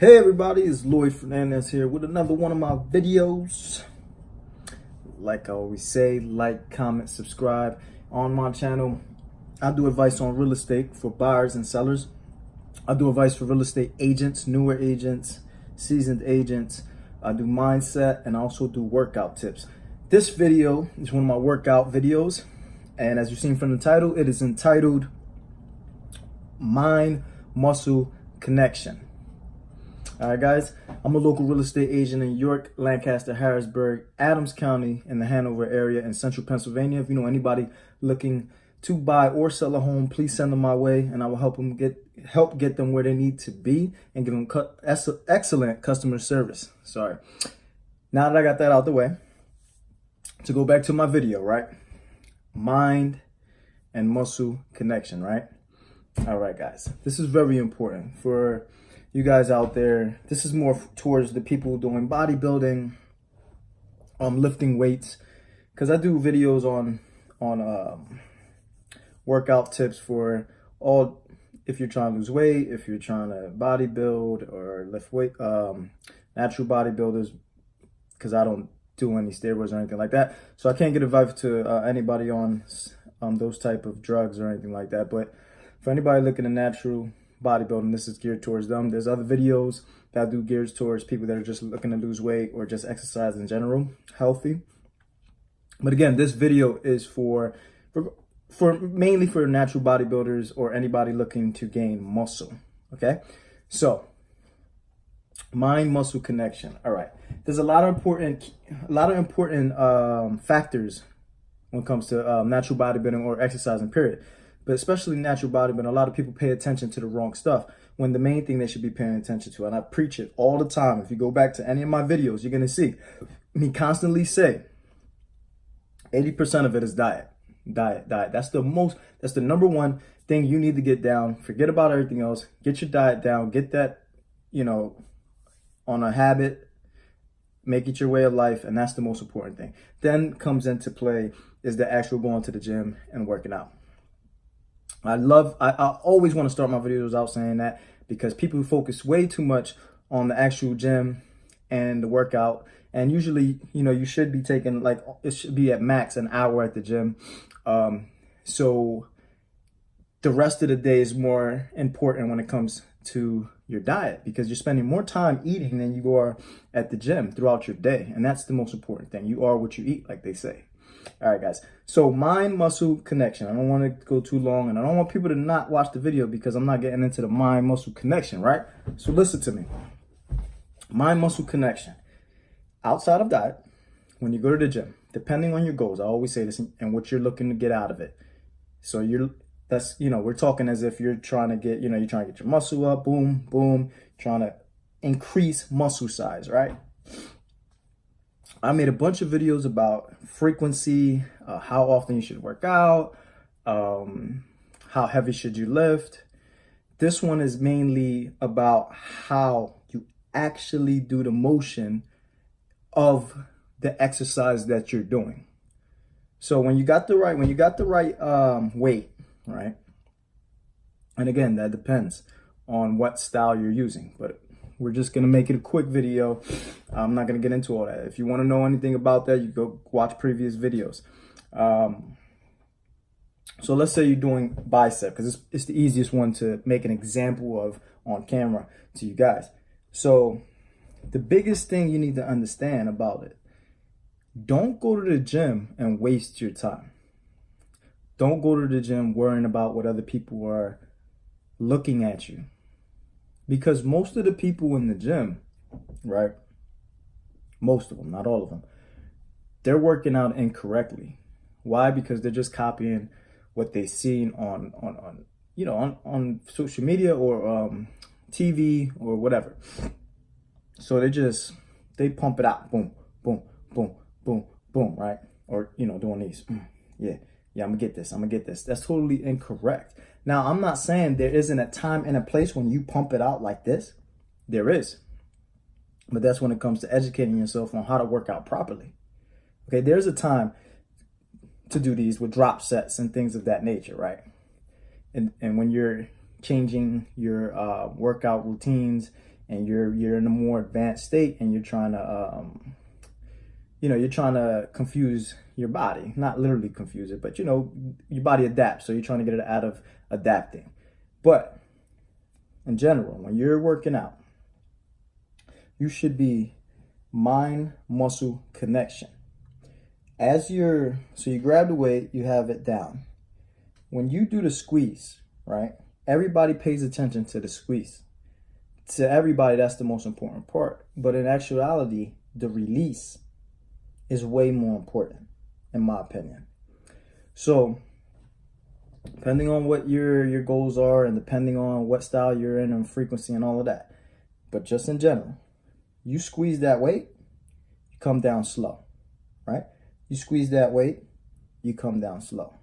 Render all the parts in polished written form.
Hey everybody, it's Lloyd Fernandez here with another one of my videos. Like I always say, like, comment, subscribe on my channel. I do advice on real estate for buyers and sellers. I do advice for real estate agents, newer agents, seasoned agents. I do mindset and I also do workout tips. This video is one of my workout videos, and as you've seen from the title, it is entitled Mind Muscle Connection. All right, guys, I'm a local real estate agent in York, Lancaster, Harrisburg, Adams County, in the Hanover area in central Pennsylvania. If you know anybody looking to buy or sell a home, please send them my way, and I will help get them where they need to be and give them excellent customer service. Sorry. Now that I got that out the way, to go back to my video, right? Mind and muscle connection, right? All right, guys, this is very important for you guys out there. This is more towards the people doing bodybuilding, lifting weights, because I do videos on workout tips for all, if you're trying to lose weight, if you're trying to bodybuild or lift weight, natural bodybuilders, because I don't do any steroids or anything like that, so I can't get advice to anybody on those type of drugs or anything like that. But for anybody looking at natural bodybuilding, this is geared towards them. There's other videos that I do geared towards people that are just looking to lose weight or just exercise in general, healthy. But again, this video is for mainly for natural bodybuilders or anybody looking to gain muscle. Okay, so mind muscle connection. All right, there's a lot of important factors when it comes to natural bodybuilding or exercising, period. But especially natural bodybuilding, a lot of people pay attention to the wrong stuff when the main thing they should be paying attention to, and I preach it all the time. If you go back to any of my videos, you're going to see me constantly say 80% of it is diet. That's the number one thing you need to get down. Forget about everything else. Get your diet down. Get that, on a habit. Make it your way of life, and that's the most important thing. Then comes into play is the actual going to the gym and working out. I always want to start my videos out saying that, because people focus way too much on the actual gym and the workout. And usually, you should be taking, like, it should be at max an hour at the gym. So the rest of the day is more important when it comes to your diet, because you're spending more time eating than you are at the gym throughout your day. And that's the most important thing. You are what you eat, like they say. All right, guys. So mind muscle connection. I don't want to go too long, and I don't want people to not watch the video because I'm not getting into the mind muscle connection, right? So listen to me. Mind muscle connection. Outside of diet, when you go to the gym, depending on your goals, I always say this, and what you're looking to get out of it. So we're talking as if you're trying to get, you're trying to get your muscle up, boom, boom, trying to increase muscle size, right? I made a bunch of videos about frequency, how often you should work out, how heavy should you lift. This one is mainly about how you actually do the motion of the exercise that you're doing. So when you got the right weight, right? And again, that depends on what style you're using, but we're just going to make it a quick video. I'm not going to get into all that. If you want to know anything about that, you go watch previous videos. So let's say you're doing bicep, because it's the easiest one to make an example of on camera to you guys. So the biggest thing you need to understand about it, don't go to the gym and waste your time. Don't go to the gym worrying about what other people are looking at you. Because most of the people in the gym, right? Most of them, not all of them, they're working out incorrectly. Why? Because they're just copying what they've seen on social media or TV or whatever. So they pump it out, boom, boom, boom, boom, boom, right? Or doing these, yeah, I'm gonna get this. That's totally incorrect. Now, I'm not saying there isn't a time and a place when you pump it out like this. There is. But that's when it comes to educating yourself on how to work out properly. Okay, there's a time to do these with drop sets and things of that nature, right? And when you're changing your workout routines and you're in a more advanced state, and you're trying to you're trying to confuse your body, not literally confuse it, but your body adapts, so you're trying to get it out of adapting. But in general, when you're working out, you should be mind muscle connection. So you grab the weight, you have it down. When you do the squeeze, right? Everybody pays attention to the squeeze. To everybody, that's the most important part. But in actuality, the release is way more important, in my opinion. So, depending on what your goals are, and depending on what style you're in and frequency and all of that, but just in general, you squeeze that weight, you come down slow, right? You squeeze that weight, you come down slow.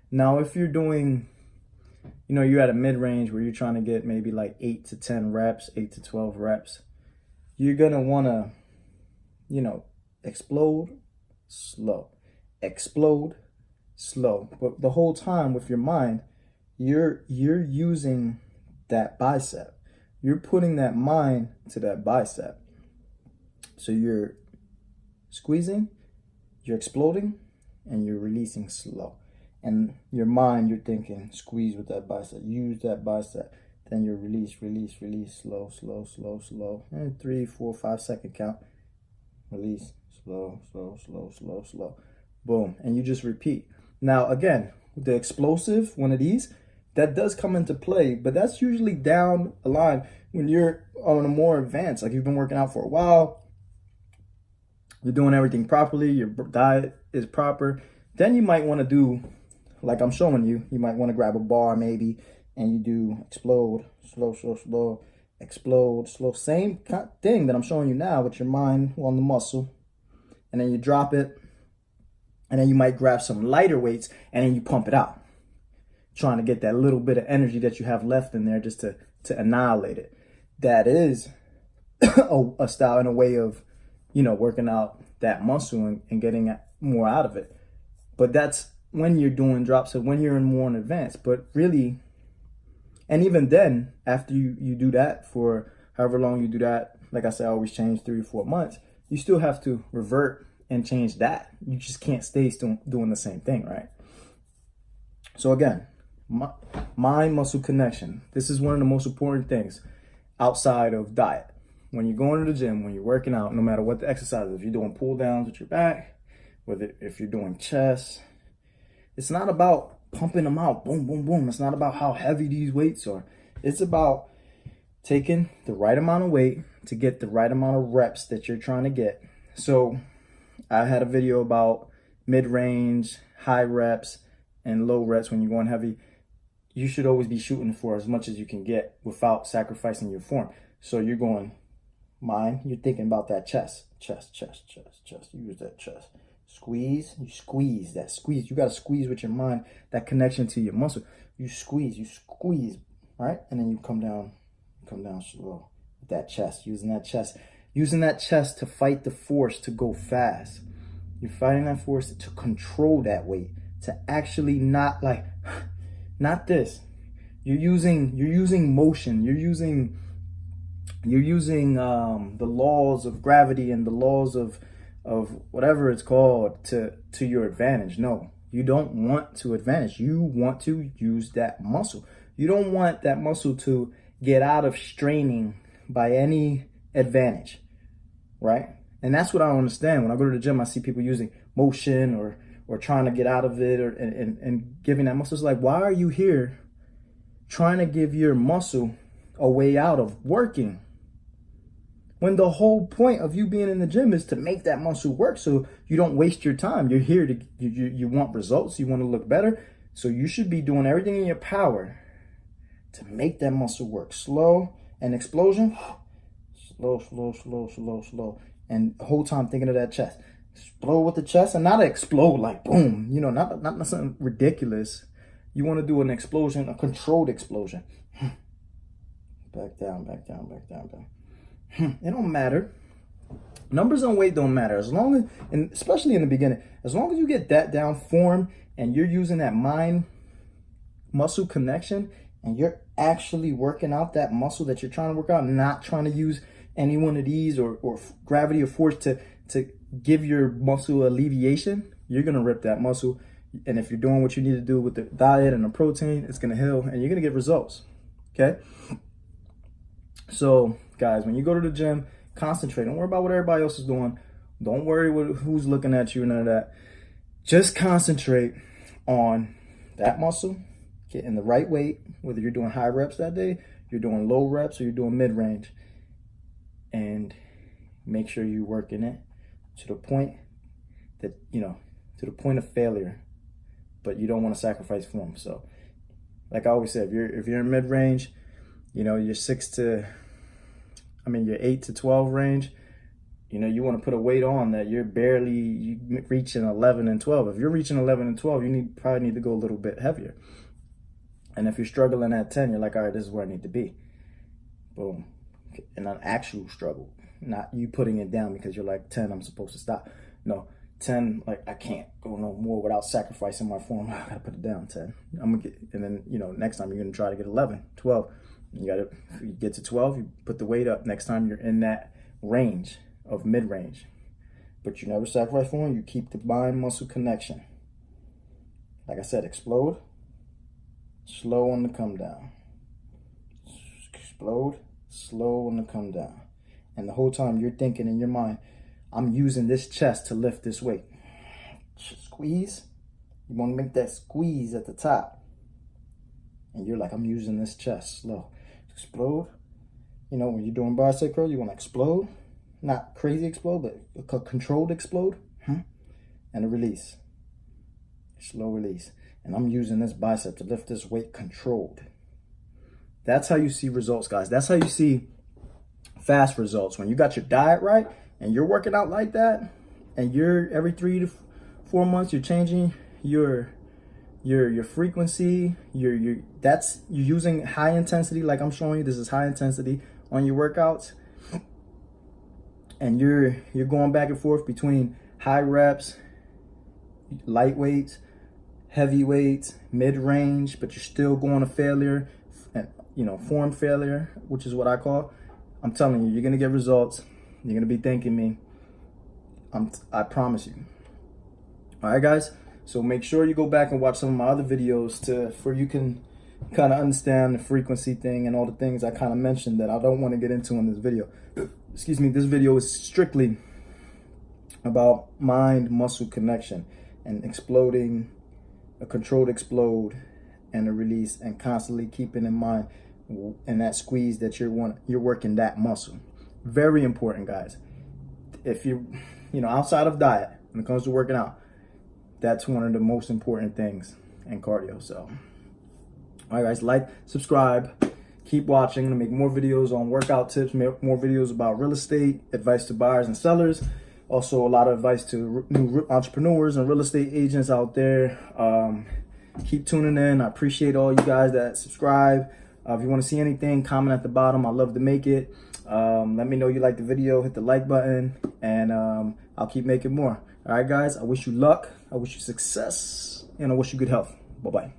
Now, if you're doing, you're at a mid-range where you're trying to get maybe like 8 to 10 reps, 8 to 12 reps, you're going to want to, explode slow, explode slow. But the whole time with your mind, you're using that bicep. You're putting that mind to that bicep. So you're squeezing, you're exploding, and you're releasing slow. And your mind, you're thinking, squeeze with that bicep, use that bicep. Then you release, slow, slow, slow, slow. And 3, 4, 5 second count. Release, slow, slow, slow, slow, slow. Boom. And you just repeat. Now, again, the explosive, one of these, that does come into play, but that's usually down the line when you're on a more advanced, like you've been working out for a while, you're doing everything properly, your diet is proper. Then you might want to do, like I'm showing you, you might want to grab a bar maybe, and you do explode, slow, slow, slow, explode, slow. Same thing that I'm showing you now with your mind on the muscle. And then you drop it, and then you might grab some lighter weights, and then you pump it out, trying to get that little bit of energy that you have left in there just to annihilate it. That is a style and a way of, working out that muscle and getting more out of it. But that's when you're doing drops, so when you're in more in advance. But really, and even then, after you do that for however long you do that, like I said, I always change 3 or 4 months, you still have to revert and change that. You just can't stay still doing the same thing, right? So again, mind muscle connection. This is one of the most important things outside of diet. When you're going to the gym, when you're working out, no matter what the exercise is, if you're doing pull downs with your back, if you're doing chest, it's not about pumping them out, boom, boom, boom. It's not about how heavy these weights are. It's about taking the right amount of weight to get the right amount of reps that you're trying to get. So I had a video about mid-range, high reps, and low reps when you're going heavy. You should always be shooting for as much as you can get without sacrificing your form. So you're going mind, you're thinking about that chest. You use that chest. Squeeze, you squeeze that squeeze. You got to squeeze with your mind, that connection to your muscle. You squeeze, right? And then you come down slow with that chest, using that chest to fight the force to go fast. You're fighting that force to control that weight, to actually not this. You're using motion. You're using the laws of gravity and the laws of whatever it's called to your advantage. No, you don't want to advantage. You want to use that muscle. You don't want that muscle to get out of straining by any advantage, right? And that's what I don't understand. When I go to the gym, I see people using motion or trying to get out of it and giving that muscle. It's like, why are you here trying to give your muscle a way out of working, when the whole point of you being in the gym is to make that muscle work so you don't waste your time? You're here to, you want results, you want to look better. So you should be doing everything in your power to make that muscle work. Slow and explosion, slow. And the whole time thinking of that chest. Explode with the chest, and not explode like boom, not something ridiculous. You want to do an explosion, a controlled explosion. Back down. It don't matter. Numbers on weight don't matter. As long as, and especially in the beginning, as long as you get that down form and you're using that mind muscle connection and you're actually working out that muscle that you're trying to work out, not trying to use any one of these or gravity or force to give your muscle alleviation, you're going to rip that muscle. And if you're doing what you need to do with the diet and the protein, it's going to heal and you're going to get results. Okay. So guys, when you go to the gym, concentrate. Don't worry about what everybody else is doing. Don't worry who's looking at you, none of that. Just concentrate on that muscle, getting the right weight, whether you're doing high reps that day, you're doing low reps, or you're doing mid-range. And make sure you're working it to the point that, to the point of failure, but you don't want to sacrifice form. So like I always said, if you're in mid-range, you're 8 to 12 range, you want to put a weight on that you're barely reaching 11 and 12. If you're reaching 11 and 12, you probably need to go a little bit heavier. And if you're struggling at 10, you're like, all right, this is where I need to be. Boom. And an actual struggle, not you putting it down because you're like 10, I'm supposed to stop. No, 10, like I can't go no more without sacrificing my form. I gotta put it down. 10, I'm gonna get, and then next time you're gonna try to get 11, 12. You get to 12, you put the weight up. Next time you're in that range of mid-range, but you never sacrifice form. You keep the mind muscle connection. Like I said, explode, slow on the come down. Explode, slow on the come down. And the whole time you're thinking in your mind, I'm using this chest to lift this weight. Squeeze. You want to make that squeeze at the top. And you're like, I'm using this chest. Slow. Explode. When you're doing bicep curls, you want to explode. Not crazy explode, but a controlled explode. And a release. Slow release. And I'm using this bicep to lift this weight controlled. That's how you see results, guys. That's how you see fast results. When you got your diet right and you're working out like that, and you're every 3 to 4 months, you're changing your frequency, you're using high intensity, like I'm showing you. This is high intensity on your workouts, and you're going back and forth between high reps, light weights, heavy weights, mid-range, but you're still going to failure, and form failure, which is what I call. I'm telling you, you're gonna get results. You're gonna be thanking me. I promise you. All right, guys. So make sure you go back and watch some of my other videos for you can kind of understand the frequency thing and all the things I kind of mentioned that I don't want to get into in this video. Excuse me. This video is strictly about mind-muscle connection and exploding, a controlled explode and a release, and constantly keeping in mind and that squeeze that you're working that muscle. Very important, guys. If you're outside of diet, when it comes to working out, that's one of the most important things in cardio. So all right, guys, like, subscribe, keep watching. I'm gonna make more videos on workout tips, more videos about real estate, advice to buyers and sellers, also a lot of advice to new entrepreneurs and real estate agents out there. Keep tuning in. I appreciate all you guys that subscribe. If you want to see anything, comment at the bottom. I love to make it. Let me know you like the video. Hit the like button, and I'll keep making more. All right, guys. I wish you luck. I wish you success, and I wish you good health. Bye-bye.